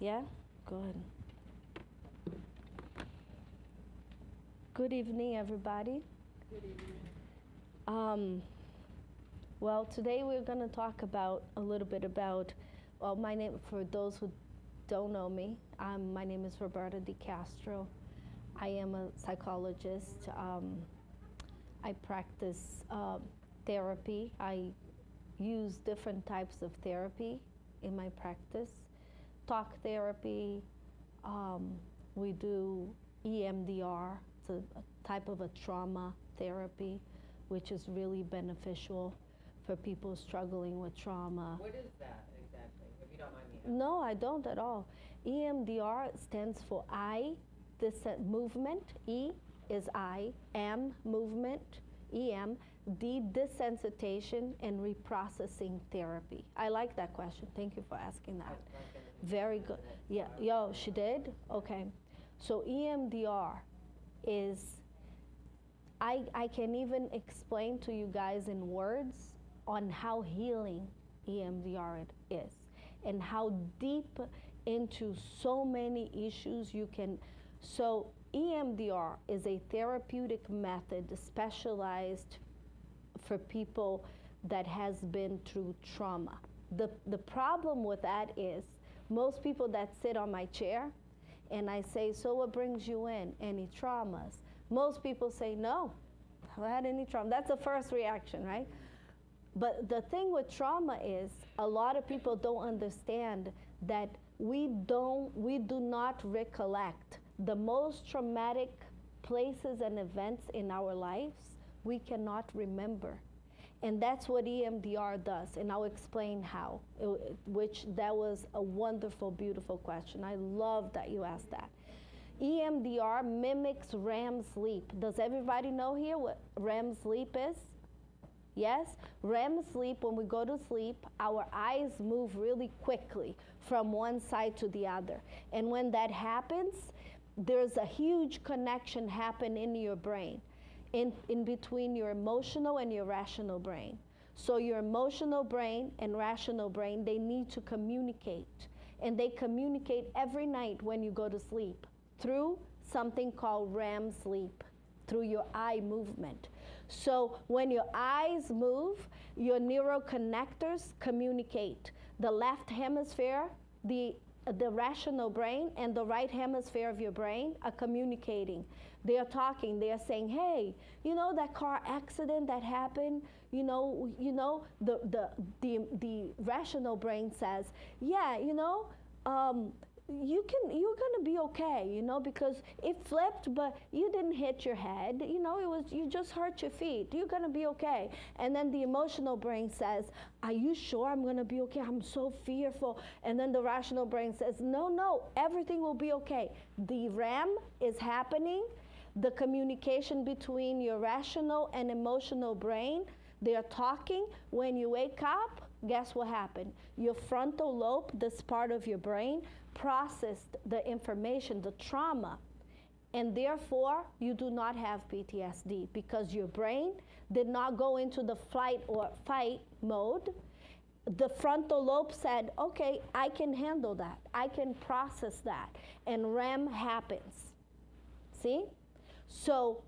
Yeah? Good. Good evening, everybody. Good evening. Well, today we're going to talk about a little bit about, well, my name, for those who don't know me, my name is Roberta DeCastro. I am a psychologist. I practice therapy. I use different types of therapy in my practice. Talk therapy. We do EMDR. It's a type of a trauma therapy, which is really beneficial for people struggling with trauma. What is that exactly, if you don't mind me asking? No, I don't at all. EMDR stands for I, movement. E is I, M, movement, EM, D, desensitization, and reprocessing therapy. I like that question. Thank you for asking that. Very good. Yeah, yo, she did? Okay. So EMDR is, I can even explain to you guys in words on how healing EMDR is and how deep into so many issues you can. So EMDR is a therapeutic method specialized for people that has been through trauma. The problem with that is most people that sit on my chair and I say, so what brings you in? Any traumas? Most people say, no, I haven't had any trauma. That's the first reaction, right? But the thing with trauma is a lot of people don't understand that we do not recollect the most traumatic places and events in our lives. We cannot remember. And that's what EMDR does, and I'll explain how, which that was a wonderful, beautiful question. I love that you asked that. EMDR mimics REM sleep. Does everybody know here what REM sleep is? Yes? REM sleep, when we go to sleep, our eyes move really quickly from one side to the other. And when that happens, there's a huge connection happen in your brain. In between your emotional and your rational brain. So your emotional brain and rational brain, they need to communicate. And they communicate every night when you go to sleep through something called REM sleep, through your eye movement. So when your eyes move, your neuroconnectors communicate. The left hemisphere, the rational brain and the right hemisphere of your brain are communicating. They are talking. They are saying, "Hey, you know that car accident that happened? You know, the rational brain says, yeah, you know, you're gonna be okay, you know, because it flipped, but you didn't hit your head, you know, you just hurt your feet. You're gonna be okay." And then the emotional brain says, "Are you sure I'm gonna be okay? I'm so fearful." And then the rational brain says, no, everything will be okay. The REM is happening, the communication between your rational and emotional brain. They are talking. When you wake up, guess what happened? Your frontal lobe, this part of your brain, processed the information, the trauma, and therefore you do not have PTSD because your brain did not go into the flight or fight mode. The frontal lobe said, okay, I can handle that. I can process that. And REM happens. See? So,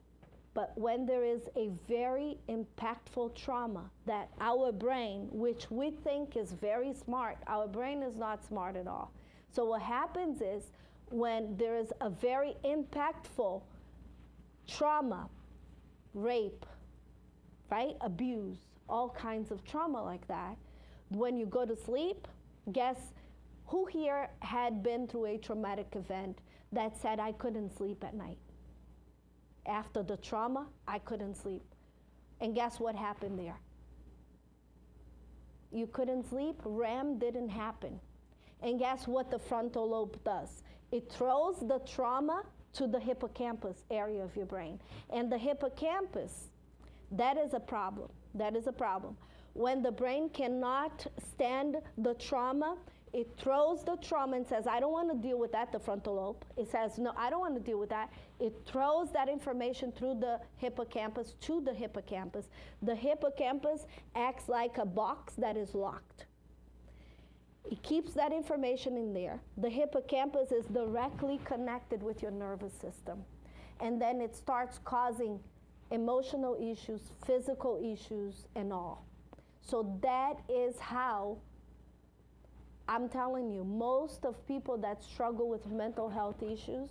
but when there is a very impactful trauma that our brain, which we think is very smart, our brain is not smart at all. So what happens is when there is a very impactful trauma, rape, right, abuse, all kinds of trauma like that, when you go to sleep, guess who here had been through a traumatic event that said, I couldn't sleep at night? After the trauma, I couldn't sleep. And guess what happened there? You couldn't sleep, REM didn't happen. And guess what the frontal lobe does? It throws the trauma to the hippocampus area of your brain. And the hippocampus, that is a problem. That is a problem. When the brain cannot stand the trauma, it throws the trauma and says, I don't want to deal with that, the frontal lobe. It says, no, I don't want to deal with that. It throws that information through the hippocampus to the hippocampus. The hippocampus acts like a box that is locked. It keeps that information in there. The hippocampus is directly connected with your nervous system. And then it starts causing emotional issues, physical issues, and all. So that is how, I'm telling you, most of people that struggle with mental health issues,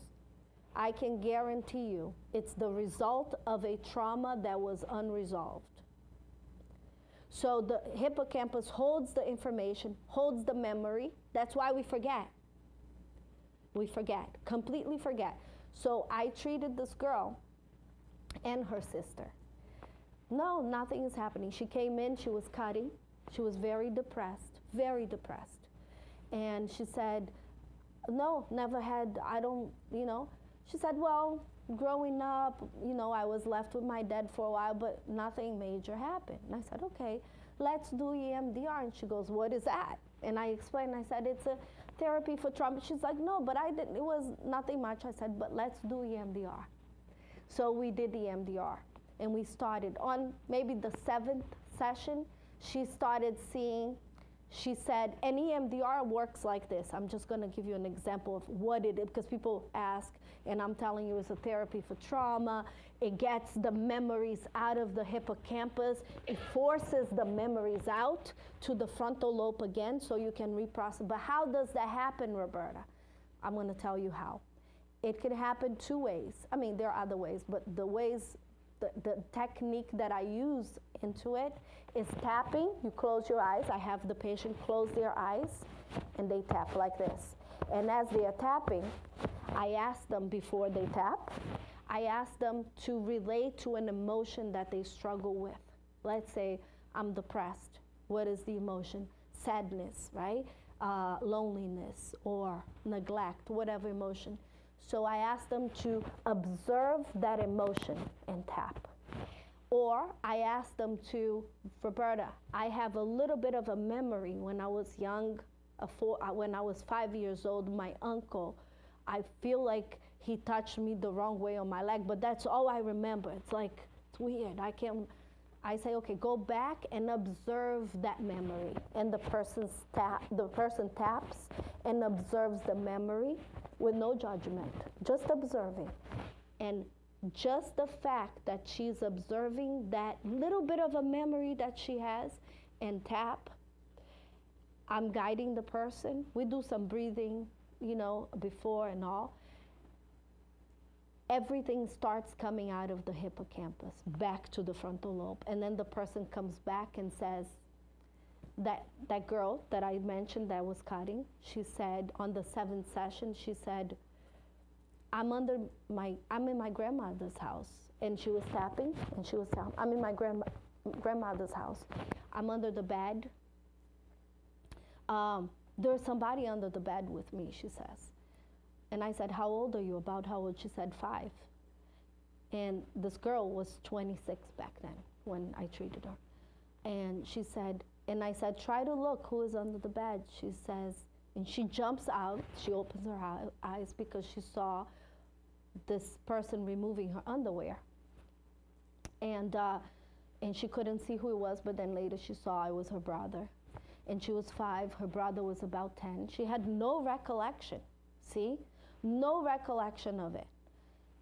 I can guarantee you, it's the result of a trauma that was unresolved. So the hippocampus holds the information, holds the memory. That's why we forget. We forget, completely forget. So I treated this girl and her sister. No, nothing is happening. She came in, she was cutting. She was very depressed, very depressed. And she said, no, never had, I don't, you know. She said, well, growing up, you know, I was left with my dad for a while, but nothing major happened. And I said, okay, let's do EMDR. And she goes, what is that? And I explained, I said, it's a therapy for trauma. She's like, no, but I didn't, it was nothing much. I said, but let's do EMDR. So we did EMDR. And we started on maybe the 7th session, she started seeing, she said, and EMDR works like this. I'm just going to give you an example of what it is, because people ask, and I'm telling you it's a therapy for trauma. It gets the memories out of the hippocampus. It forces the memories out to the frontal lobe again so you can reprocess. But how does that happen, Roberta? I'm going to tell you how. It can happen 2 ways. I mean, there are other ways, but the ways, the technique that I use into it is tapping. You close your eyes. I have the patient close their eyes, and they tap like this. And as they are tapping, I ask them before they tap, I ask them to relate to an emotion that they struggle with. Let's say, I'm depressed. What is the emotion? Sadness, right? Loneliness or neglect, whatever emotion. So I ask them to observe that emotion and tap. Or I ask them to, Roberta, I have a little bit of a memory when I was young, when I was 5 years old, my uncle, I feel like he touched me the wrong way on my leg, but that's all I remember. It's like, it's weird. I say, okay, go back and observe that memory. And the person taps and observes the memory with no judgment, just observing. And just the fact that she's observing that little bit of a memory that she has and tap, I'm guiding the person. We do some breathing, you know, before and all. Everything starts coming out of the hippocampus back to the frontal lobe. And then the person comes back and says, that girl that I mentioned that was cutting, she said on the 7th session, she said, I'm in my grandmother's house. And she was tapping, and she was telling, I'm in my grandmother's house. I'm under the bed. There's somebody under the bed with me, she says. And I said, how old are you? About how old? She said 5. And this girl was 26 back then when I treated her. And she said, and I said, try to look who is under the bed. She says, and she jumps out. She opens her eyes because she saw this person removing her underwear. And she couldn't see who it was, but then later she saw it was her brother. And she was 5, her brother was about 10. She had no recollection, see? No recollection of it.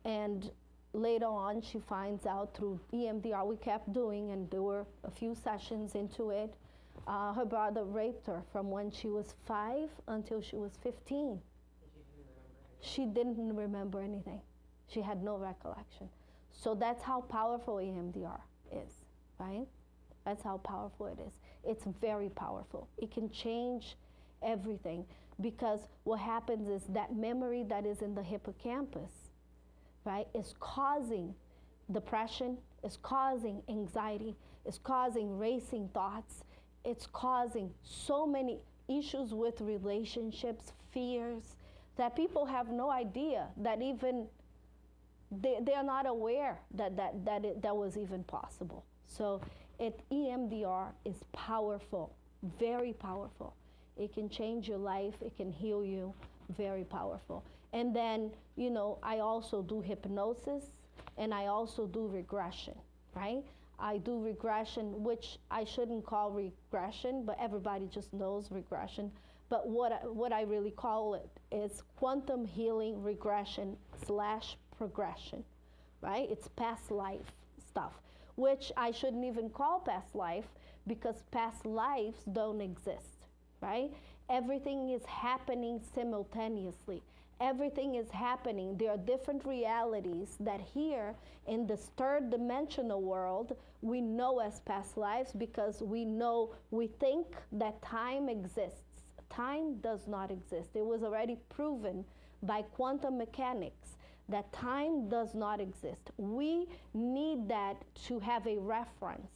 And later on, she finds out through EMDR, we kept doing, and there were a few sessions into it, her brother raped her from when she was 5 until she was 15. She didn't remember anything. She had no recollection. So that's how powerful EMDR is, right? That's how powerful it is. It's very powerful. It can change everything, because what happens is that memory that is in the hippocampus, right, is causing depression, is causing anxiety, is causing racing thoughts, it's causing so many issues with relationships, fears, that people have no idea that even, they're not aware that was even possible. So EMDR is powerful, very powerful. It can change your life, it can heal you, very powerful. And then, you know, I also do hypnosis, and I also do regression, right? I do regression, which I shouldn't call regression, but everybody just knows regression. But what I really call it is quantum healing regression / progression, right? It's past life stuff, which I shouldn't even call past life because past lives don't exist, right? Everything is happening simultaneously. Everything is happening. There are different realities that here in this third dimensional world we know as past lives because we think that time exists. Time does not exist. It was already proven by quantum mechanics that time does not exist. We need that to have a reference,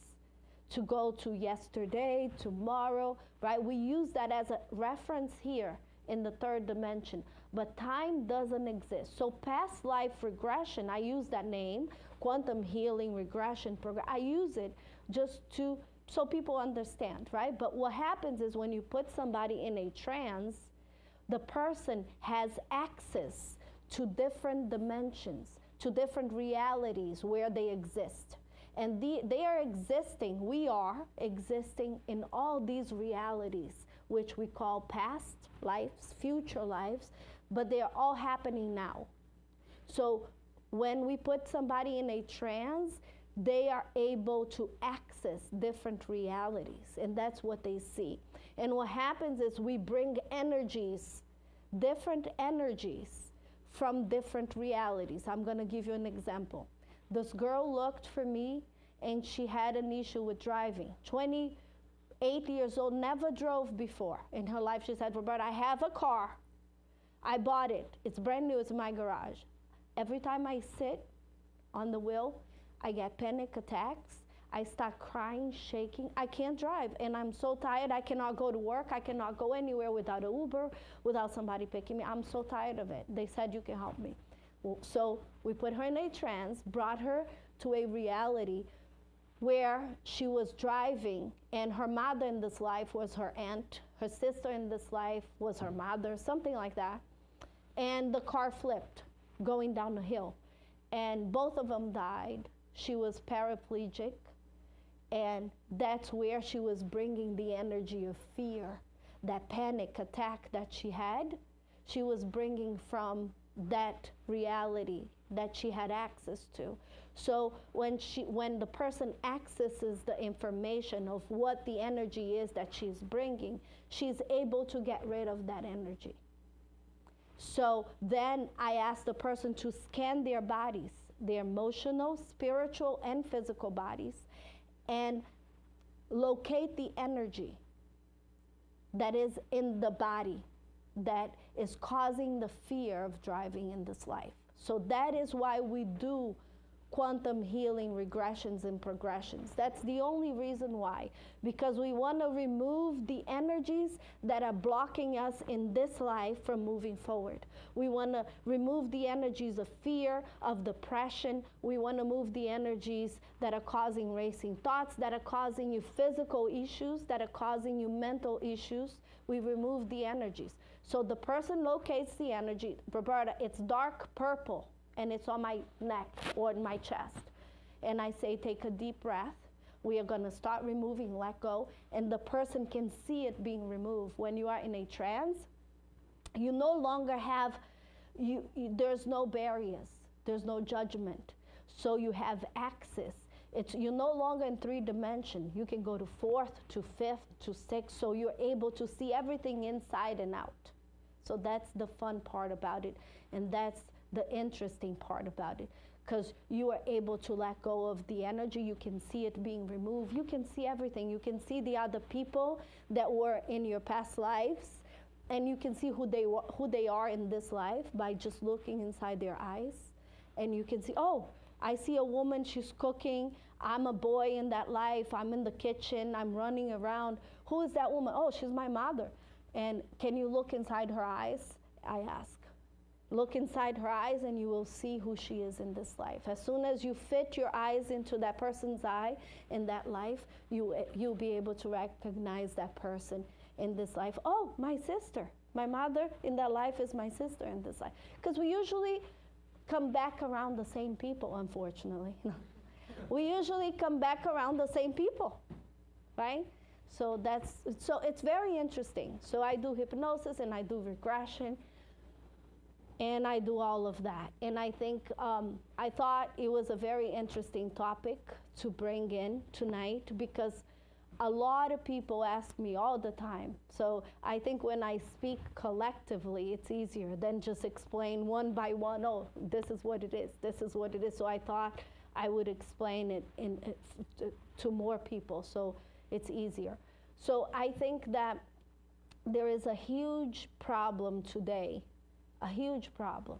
to go to yesterday, tomorrow, right? We use that as a reference here in the third dimension, but time doesn't exist. So past life regression, I use that name, quantum healing regression program. I use it just so people understand, right? But what happens is when you put somebody in a trance, the person has access to different dimensions, to different realities where they exist. And they are existing, we are existing in all these realities, which we call past lives, future lives, but they are all happening now. So when we put somebody in a trance, they are able to access different realities, and that's what they see. And what happens is we bring energies, different energies from different realities. I'm going to give you an example. This girl looked for me, and she had an issue with driving. 28 years old, never drove before in her life. She said, Roberta, I have a car. I bought it. It's brand new. It's in my garage. Every time I sit on the wheel, I get panic attacks. I start crying, shaking. I can't drive, and I'm so tired. I cannot go to work. I cannot go anywhere without an Uber, without somebody picking me. I'm so tired of it. They said, you can help me. So we put her in a trance, brought her to a reality where she was driving, and her mother in this life was her aunt. Her sister in this life was her mother, something like that. And the car flipped going down the hill, and both of them died. She was paraplegic, and that's where she was bringing the energy of fear. That panic attack that she had, she was bringing from that reality that she had access to. So when the person accesses the information of what the energy is that she's bringing, she's able to get rid of that energy. So then I ask the person to scan their bodies, their emotional, spiritual, and physical bodies, and locate the energy that is in the body that is causing the fear of driving in this life. So that is why we do quantum healing regressions and progressions. That's the only reason why, because we want to remove the energies that are blocking us in this life from moving forward. We want to remove the energies of fear, of depression. We want to move the energies that are causing racing thoughts, that are causing you physical issues, that are causing you mental issues. We remove the energies. So the person locates the energy. Roberta, it's dark purple, and it's on my neck or in my chest. And I say, take a deep breath. We are going to start removing, let go, and the person can see it being removed. When you are in a trance, you no longer have, there's no barriers, there's no judgment. So you have access. You're no longer in 3 dimensions. You can go to 4th, to 5th, to 6th, so you're able to see everything inside and out. So that's the fun part about it, and that's the interesting part about it, because you are able to let go of the energy. You can see it being removed. You can see everything. You can see the other people that were in your past lives, and you can see who they are in this life by just looking inside their eyes. And you can see, oh, I see a woman, she's cooking. I'm a boy in that life. I'm in the kitchen. I'm running around. Who is that woman? Oh, she's my mother. And can you look inside her eyes? I ask. Look inside her eyes, and you will see who she is in this life. As soon as you fit your eyes into that person's eye in that life, you'll be able to recognize that person in this life. Oh, my sister. My mother in that life is my sister in this life. Because we usually come back around the same people, unfortunately. We usually come back around the same people, right? So it's very interesting. So I do hypnosis and I do regression and I do all of that. And I think, I thought it was a very interesting topic to bring in tonight because a lot of people ask me all the time. So I think when I speak collectively, it's easier than just explain one by one, oh, this is what it is, this is what it is. So I thought I would explain it to more people, so it's easier. So I think that there is a huge problem today, a huge problem.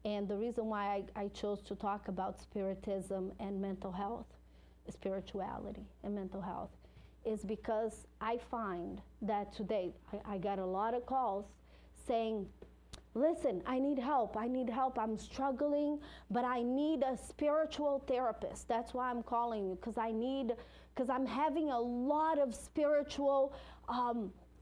And the reason why I chose to talk about spiritism and mental health, spirituality and mental health, is because I find that today, I got a lot of calls saying, listen, I need help, I'm struggling, but I need a spiritual therapist. That's why I'm calling you, because I'm having a lot of spiritual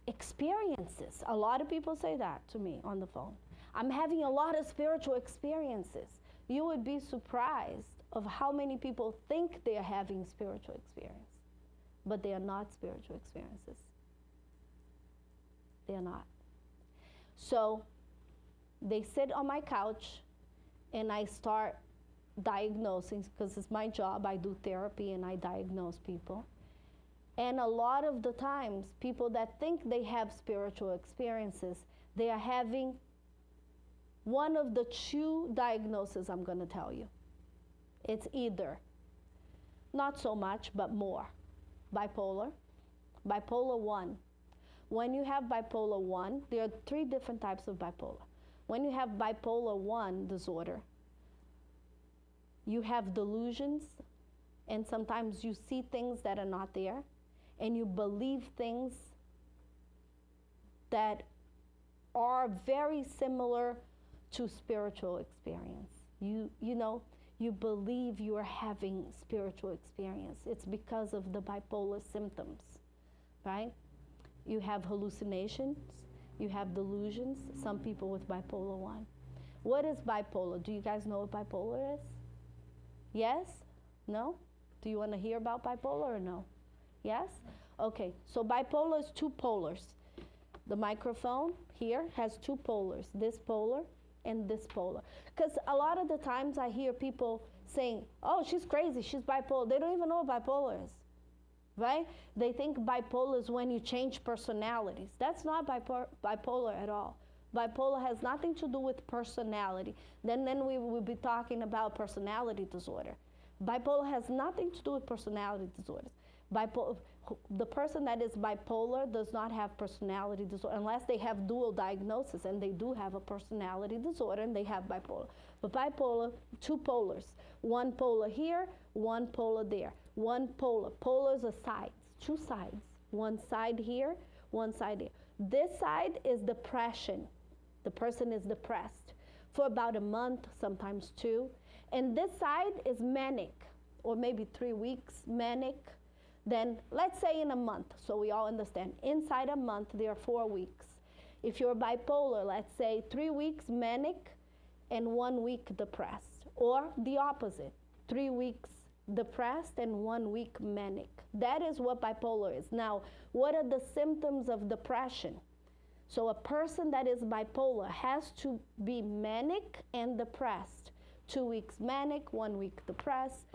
experiences. A lot of people say that to me on the phone. I'm having a lot of spiritual experiences. You would be surprised of how many people think they're having spiritual experience, but they are not spiritual experiences. They are not. So they sit on my couch and I start diagnosing, because it's my job. I do therapy and I diagnose people. And a lot of the times, people that think they have spiritual experiences, they are having one of the two diagnoses I'm going to tell you. It's either, not so much, but more, bipolar, bipolar 1. When you have bipolar 1, there are 3 different types of bipolar. When you have bipolar 1 disorder, you have delusions, and sometimes you see things that are not there, and you believe things that are very similar to spiritual experience. You believe you are having spiritual experience. It's because of the bipolar symptoms, right? You have hallucinations, you have delusions, some people with bipolar 1. What is bipolar? Do you guys know what bipolar is? Yes? No? Do you want to hear about bipolar or no? Yes? Okay, so bipolar is 2 polars. The microphone here has 2 polars, this polar and this polar. Because a lot of the times I hear people saying, oh, she's crazy, she's bipolar. They don't even know what bipolar is, right? They think bipolar is when you change personalities. That's not bipolar at all. Bipolar has nothing to do with personality. Then we will be talking about personality disorder. Bipolar has nothing to do with personality disorders. The person that is bipolar does not have personality disorder unless they have dual diagnosis, and they do have a personality disorder and they have bipolar. But bipolar, 2 polars, 1 polar here, 1 polar there. 1 polar, polars are sides, 2 sides, 1 side here, 1 side there. This side is depression. The person is depressed for about a month, sometimes 2. And this side is manic, or maybe 3 weeks manic. Then let's say in a month, so we all understand, inside a month there are 4 weeks. If you're bipolar, let's say 3 weeks manic and 1 week depressed, or the opposite, 3 weeks depressed and 1 week manic. That is what bipolar is. Now, what are the symptoms of depression? So a person that is bipolar has to be manic and depressed. 2 weeks manic, 1 week depressed.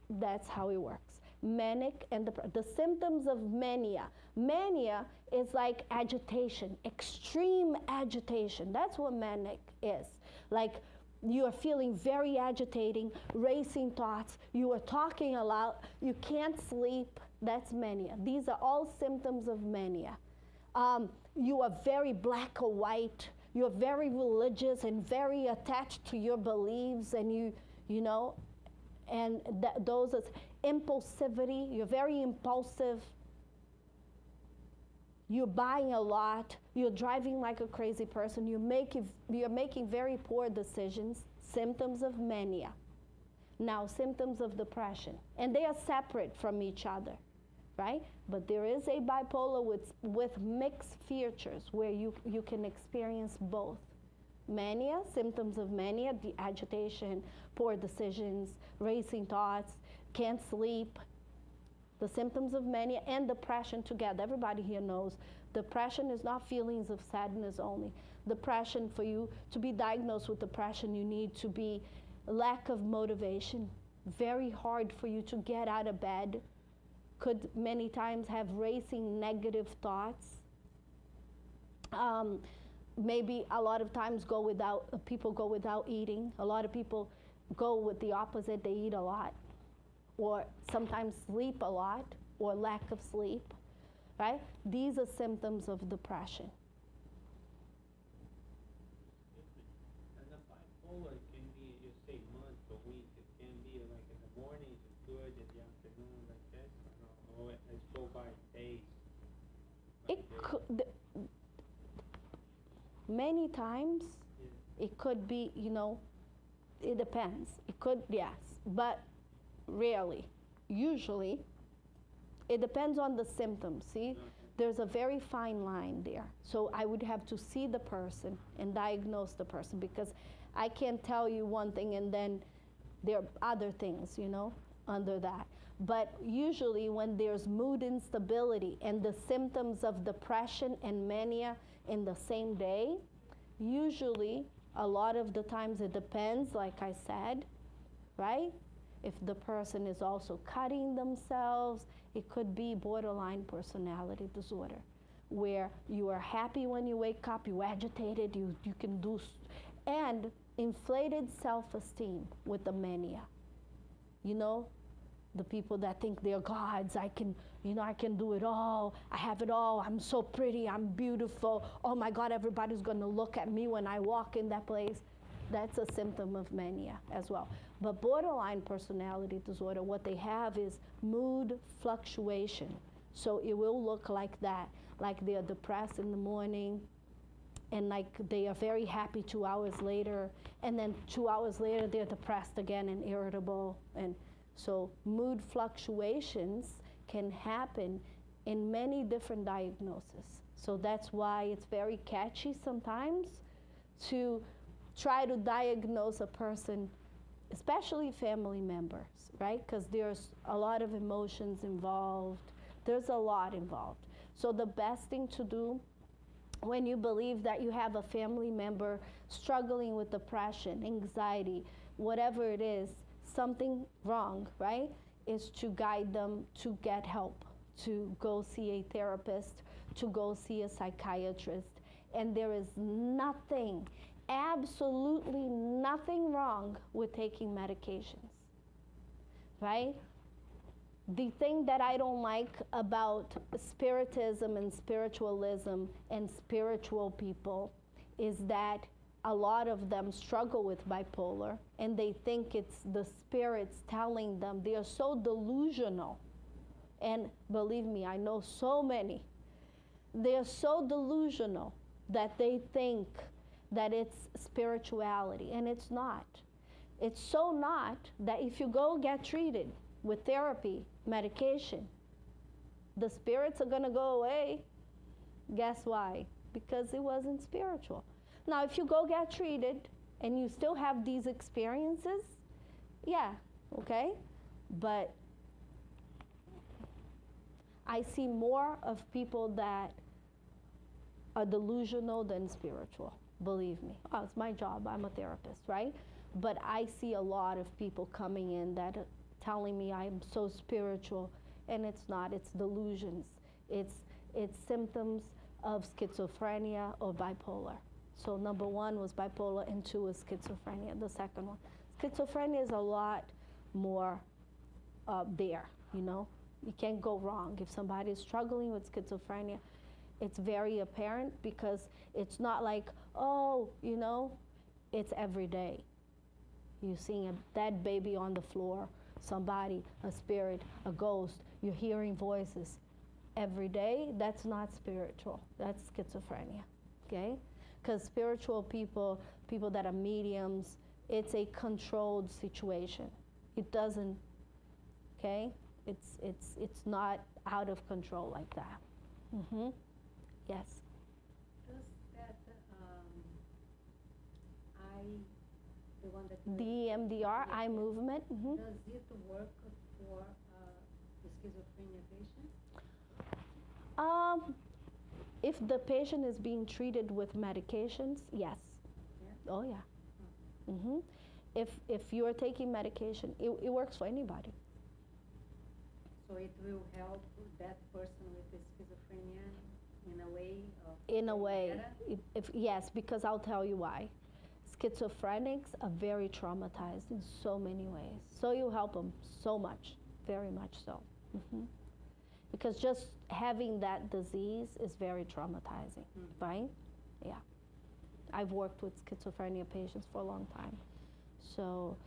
That's how it works. Manic and the symptoms of mania. Mania is like agitation, extreme agitation. That's what manic is. Like you are feeling very agitating, racing thoughts, you are talking a lot, you can't sleep. That's mania. These are all symptoms of mania. You are very black or white. You're very religious and very attached to your beliefs, and you know, and those are impulsivity. You're very impulsive. You're buying a lot. You're driving like a crazy person. You're making very poor decisions. Symptoms of mania. Now, symptoms of depression. And they are separate from each other, right? But there is a bipolar with mixed features where you can experience both. Mania, symptoms of mania, the agitation, poor decisions, racing thoughts, can't sleep, The symptoms of mania and depression together. Everybody here knows depression is not feelings of sadness only. Depression, for you to be diagnosed with depression, you need to be lack of motivation, very hard for you to get out of bed, could many times have racing negative thoughts. Maybe a lot of times people go without eating. A lot of people go with the opposite, they eat a lot, or sometimes sleep a lot, or lack of sleep, right? These are symptoms of depression. And the bipolar can be, you say month or week, it can be like in the morning it's good, in the afternoon like this, or it's go by days. Many times, it could be, it depends. It could, yes, but rarely. Usually, it depends on the symptoms, see? Okay. There's a very fine line there. So I would have to see the person and diagnose the person, because I can't tell you one thing and then there are other things, under that. But usually when there's mood instability and the symptoms of depression and mania in the same day, usually a lot of the times it depends, like I said, right? If the person is also cutting themselves, it could be borderline personality disorder, where you are happy when you wake up, you're agitated, you can do, and inflated self-esteem with the mania. The people that think they're gods, I can do it all, I have it all, I'm so pretty, I'm beautiful, oh my God, everybody's gonna look at me when I walk in that place. That's a symptom of mania as well. But borderline personality disorder, what they have is mood fluctuation. So it will look like that, like they're depressed in the morning, and like they are very happy 2 hours later, and then 2 hours later they're depressed again and irritable. And so mood fluctuations can happen in many different diagnoses. So that's why it's very catchy sometimes to try to diagnose a person, especially family members, right? Because there's a lot of emotions involved. There's a lot involved. So the best thing to do when you believe that you have a family member struggling with depression, anxiety, whatever it is, something wrong, right, is to guide them to get help, to go see a therapist, to go see a psychiatrist. And there is nothing, absolutely nothing wrong with taking medications, right? The thing that I don't like about spiritism and spiritualism and spiritual people is that a lot of them struggle with bipolar, and they think it's the spirits telling them. They are so delusional. And believe me, I know so many. They are so delusional that they think that it's spirituality, and it's not. It's so not that if you go get treated with therapy, medication, the spirits are gonna go away. Guess why? Because it wasn't spiritual. Now, if you go get treated and you still have these experiences, yeah, okay? But I see more of people that are delusional than spiritual, believe me. Oh, it's my job, I'm a therapist, right? But I see a lot of people coming in that are telling me I'm so spiritual, and it's not, it's delusions. It's symptoms of schizophrenia or bipolar. So number 1 was bipolar, and 2 was schizophrenia, the second one. Schizophrenia is a lot more there, You can't go wrong. If somebody is struggling with schizophrenia, it's very apparent, because it's not like, oh, it's every day. You're seeing a dead baby on the floor, somebody, a spirit, a ghost, you're hearing voices. Every day, that's not spiritual, that's schizophrenia, okay? Because spiritual people that are mediums, it's a controlled situation. It doesn't, okay? It's not out of control like that. Mm-hmm. Yes. Does that the one that the EMDR, eye movement. Mm-hmm. Does it work for schizophrenia patients? If the patient is being treated with medications, yes. Yeah. Oh, yeah. If you are taking medication, it works for anybody. So it will help that person with the schizophrenia in a way of In a way, better? yes, because I'll tell you why. Schizophrenics are very traumatized in so many ways. So you help them so much, very much so. Because just having that disease is very traumatizing, right? Yeah. I've worked with schizophrenia patients for a long time. So,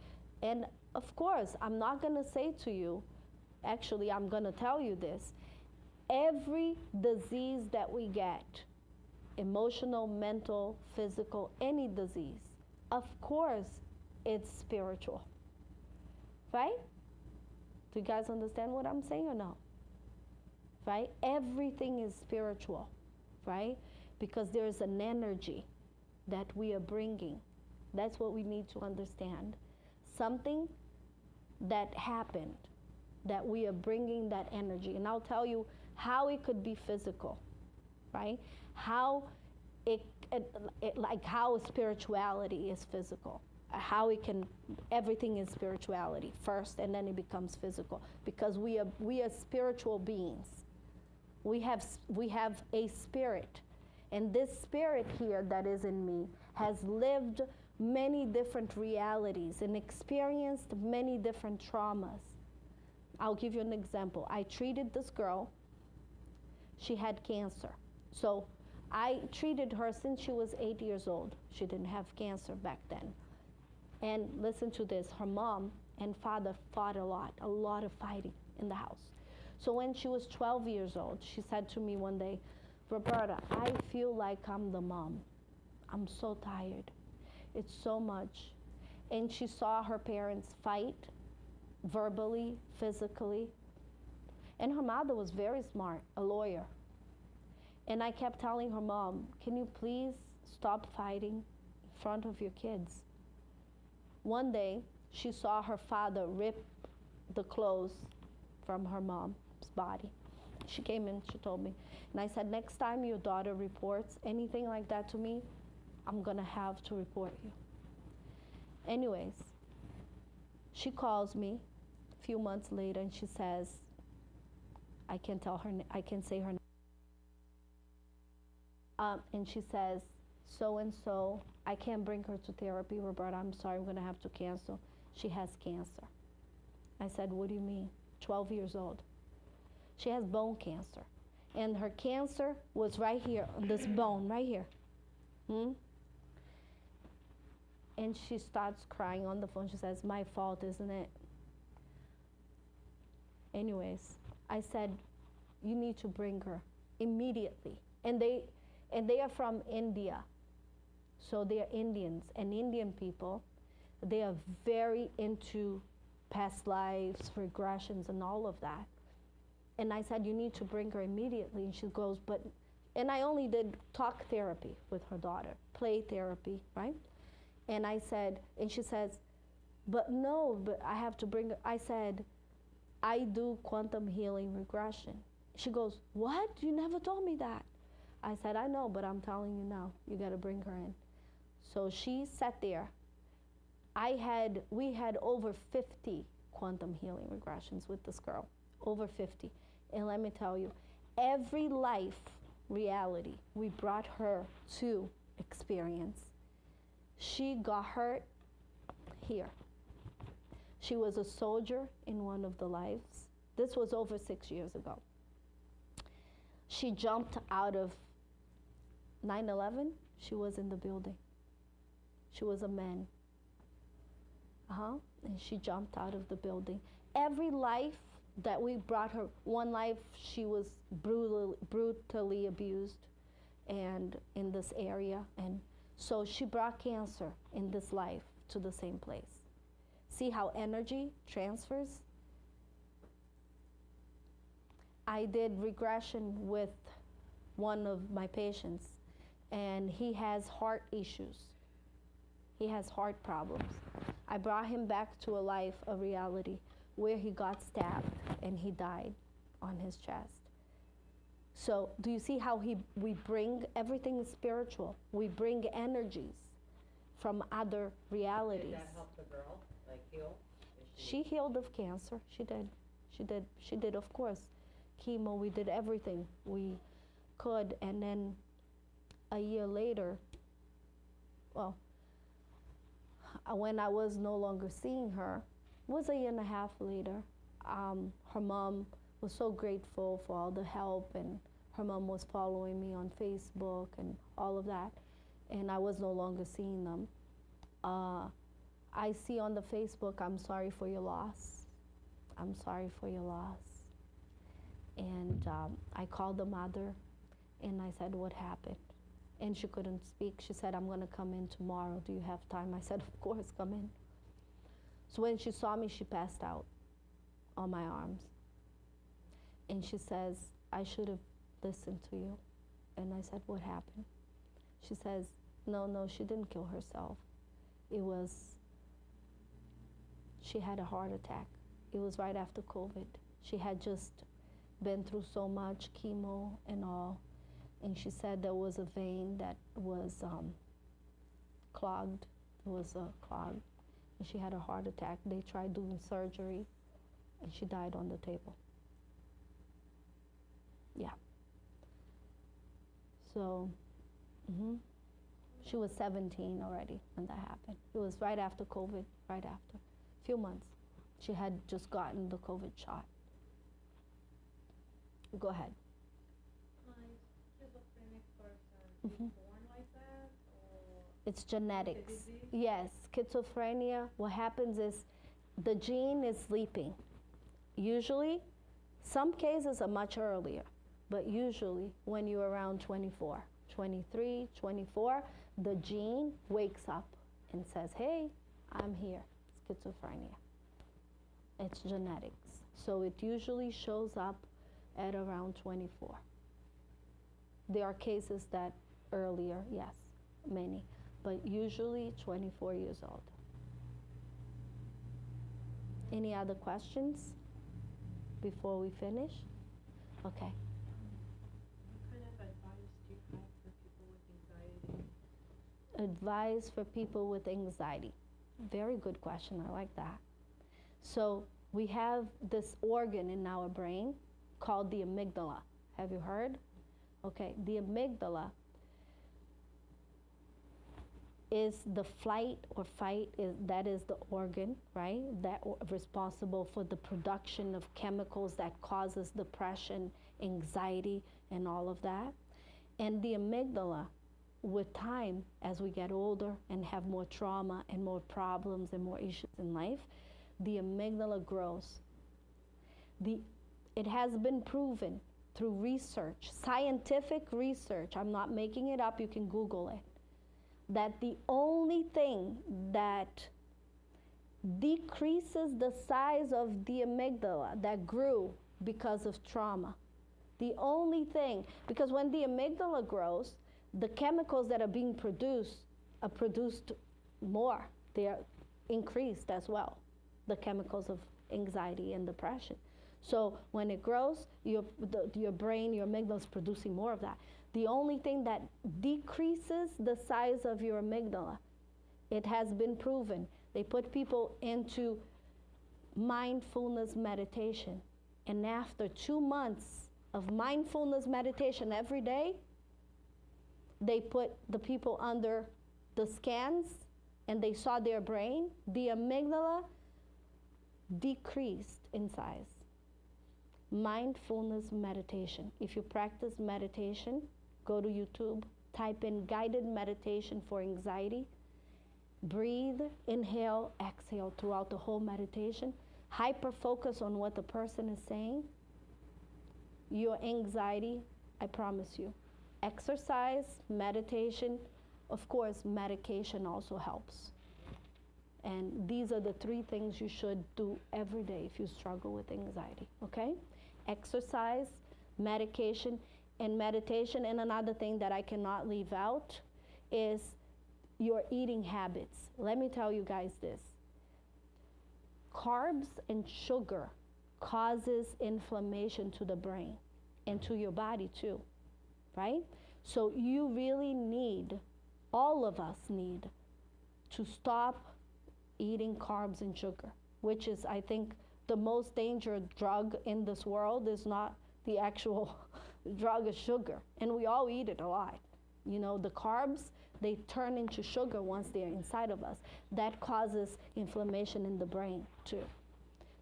and of course, I'm not going to say to you, actually, I'm going to tell you this. Every disease that we get, emotional, mental, physical, any disease, of course, it's spiritual, right? Do you guys understand what I'm saying or no? Right? Everything is spiritual, right? Because there's an energy that we are bringing. That's what we need to understand. Something that happened, that we are bringing that energy. And I'll tell you how it could be physical, right? How like how spirituality is physical. How it can, everything is spirituality first, and then it becomes physical. Because we are spiritual beings. We have a spirit. And this spirit here that is in me has lived many different realities and experienced many different traumas. I'll give you an example. I treated this girl. She had cancer. So I treated her since she was 8 years old. She didn't have cancer back then. And listen to this. Her mom and father fought a lot of fighting in the house. So when she was 12 years old, she said to me one day, Roberta, I feel like I'm the mom. I'm so tired. It's so much. And she saw her parents fight verbally, physically. And her mother was very smart, a lawyer. And I kept telling her mom, can you please stop fighting in front of your kids? One day, she saw her father rip the clothes from her mom's body. She came in, she told me. And I said, next time your daughter reports anything like that to me, I'm gonna have to report you. Anyways, she calls me a few months later and she says, I can say her name. And she says, so-and-so, I can't bring her to therapy, Roberta, I'm sorry, I'm gonna have to cancel. She has cancer. I said, what do you mean? 12 years old. She has bone cancer. And her cancer was right here, on this bone, right here. And she starts crying on the phone. She says, my fault, isn't it? Anyways, I said, you need to bring her immediately. And they are from India. So they are Indians. And Indian people, they are very into past lives, regressions, and all of that. And I said, you need to bring her immediately. And she goes, and I only did talk therapy with her daughter, play therapy, right? And I said, and she says, but I have to bring her. I said, I do quantum healing regression. She goes, what? You never told me that. I said, I know, but I'm telling you now, you gotta bring her in. So she sat there. We had over 50 quantum healing regressions with this girl, over 50. And let me tell you, every life reality we brought her to experience, she got hurt here. She was a soldier in one of the lives. This was over 6 years ago. She jumped out of 9/11. She was in the building. She was a man. And she jumped out of the building. Every life that we brought her, one life she was brutally abused and in this area. And so she brought cancer in this life to the same place. See how energy transfers? I did regression with one of my patients, and he has heart issues. He has heart problems. I brought him back to a life, a reality, where he got stabbed and he died on his chest. So do you see how we bring everything spiritual? We bring energies from other realities. Did that help the girl, like heal? She healed of cancer. She did. She did, of course. Chemo, we did everything we could. And then a year later, well, when I was no longer seeing her, it was a year and a half later, her mom was so grateful for all the help, and her mom was following me on Facebook and all of that, and I was no longer seeing them. I see on the Facebook, I'm sorry for your loss. I'm sorry for your loss. And I called the mother, and I said, what happened? And she couldn't speak. She said, I'm going to come in tomorrow. Do you have time? I said, of course, come in. So when she saw me, she passed out on my arms. And she says, I should have listened to you. And I said, what happened? She says, no, she didn't kill herself. She had a heart attack. It was right after COVID. She had just been through so much chemo and all. And she said there was a vein that was clogged. It was clogged. And she had a heart attack. They tried doing surgery, and she died on the table. Yeah. So, she was 17 already when that happened. It was right after COVID, right after. A few months. She had just gotten the COVID shot. Go ahead. Schizophrenic person, born like that, or It's genetics. it's a disease? Yes, schizophrenia, what happens is the gene is sleeping. Usually, some cases are much earlier, but usually when you're around 24, 23, 24, the gene wakes up and says, hey, I'm here, schizophrenia. It's genetics. So it usually shows up at around 24. There are cases that earlier, yes, many, but usually 24 years old. Any other questions before we finish? Okay. What kind of advice do you have for people with anxiety? Advice for people with anxiety. Very good question. I like that. So we have this organ in our brain called the amygdala. Have you heard? Okay, the amygdala is the flight or fight, that is the organ, right? That responsible for the production of chemicals that causes depression, anxiety, and all of that. And the amygdala, with time, as we get older and have more trauma and more problems and more issues in life, the amygdala grows. It has been proven through research, scientific research, I'm not making it up, you can Google it, that the only thing that decreases the size of the amygdala that grew because of trauma, the only thing, because when the amygdala grows, the chemicals that are being produced are produced more. They are increased as well, the chemicals of anxiety and depression. So when it grows, your brain, your amygdala is producing more of that. The only thing that decreases the size of your amygdala, it has been proven. They put people into mindfulness meditation. And after 2 months of mindfulness meditation every day, they put the people under the scans and they saw their brain. The amygdala decreased in size. Mindfulness meditation. If you practice meditation, go to YouTube, type in guided meditation for anxiety. Breathe, inhale, exhale throughout the whole meditation. Hyper focus on what the person is saying. Your anxiety, I promise you. Exercise, meditation, of course, medication also helps. And these are the 3 things you should do every day if you struggle with anxiety, okay? Exercise, medication, and meditation. And another thing that I cannot leave out is your eating habits. Let me tell you guys this. Carbs and sugar causes inflammation to the brain and to your body too, right? So you really need, all of us need, to stop eating carbs and sugar, which is, I think, the most dangerous drug in this world is not the actual drug is sugar, and we all eat it a lot. You know, the carbs, they turn into sugar once they're inside of us. That causes inflammation in the brain too.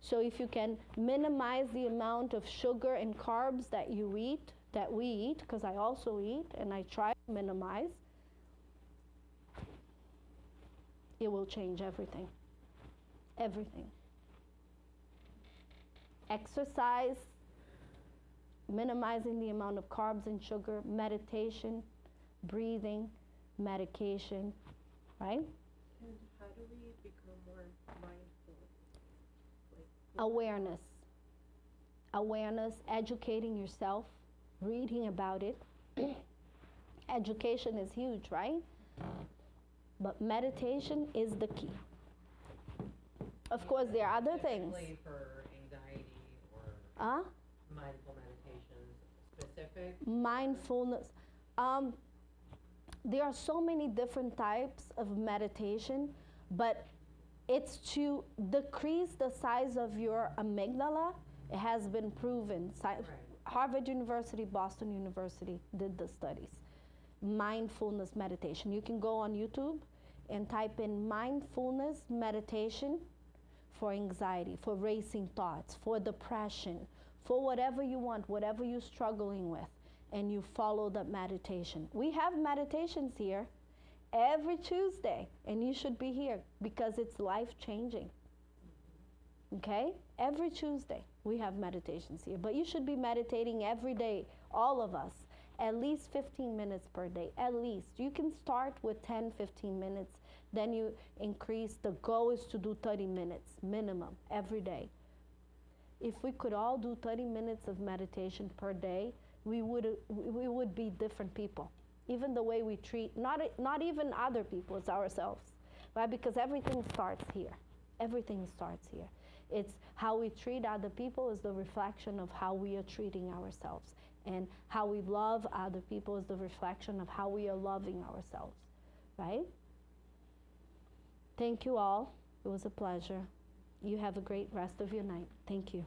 So if you can minimize the amount of sugar and carbs that you eat, that we eat, because I also eat and I try to minimize, it will change everything. Everything. Exercise, minimizing the amount of carbs and sugar, meditation, breathing, medication, right? And how do we become more mindful? Awareness. Awareness, educating yourself, reading about it. Education is huge, right? But meditation is the key. Of course, there are other things. Specifically for anxiety or mindful meditations, specific? Mindfulness. There are so many different types of meditation, but it's to decrease the size of your amygdala. It has been proven. Right. Harvard University, Boston University did the studies. Mindfulness meditation. You can go on YouTube and type in mindfulness meditation for anxiety, for racing thoughts, for depression, for whatever you want, whatever you're struggling with, and you follow that meditation. We have meditations here every Tuesday, and you should be here because it's life-changing. Okay? Every Tuesday we have meditations here, but you should be meditating every day, all of us, at least 15 minutes per day, at least. You can start with 10, 15 minutes, then you increase. The goal is to do 30 minutes minimum every day. If we could all do 30 minutes of meditation per day, we would be different people. Even the way we treat, not even other people, it's ourselves, right? Because everything starts here. Everything starts here. It's how we treat other people is the reflection of how we are treating ourselves. And how we love other people is the reflection of how we are loving ourselves, right? Thank you all. It was a pleasure. You have a great rest of your night. Thank you.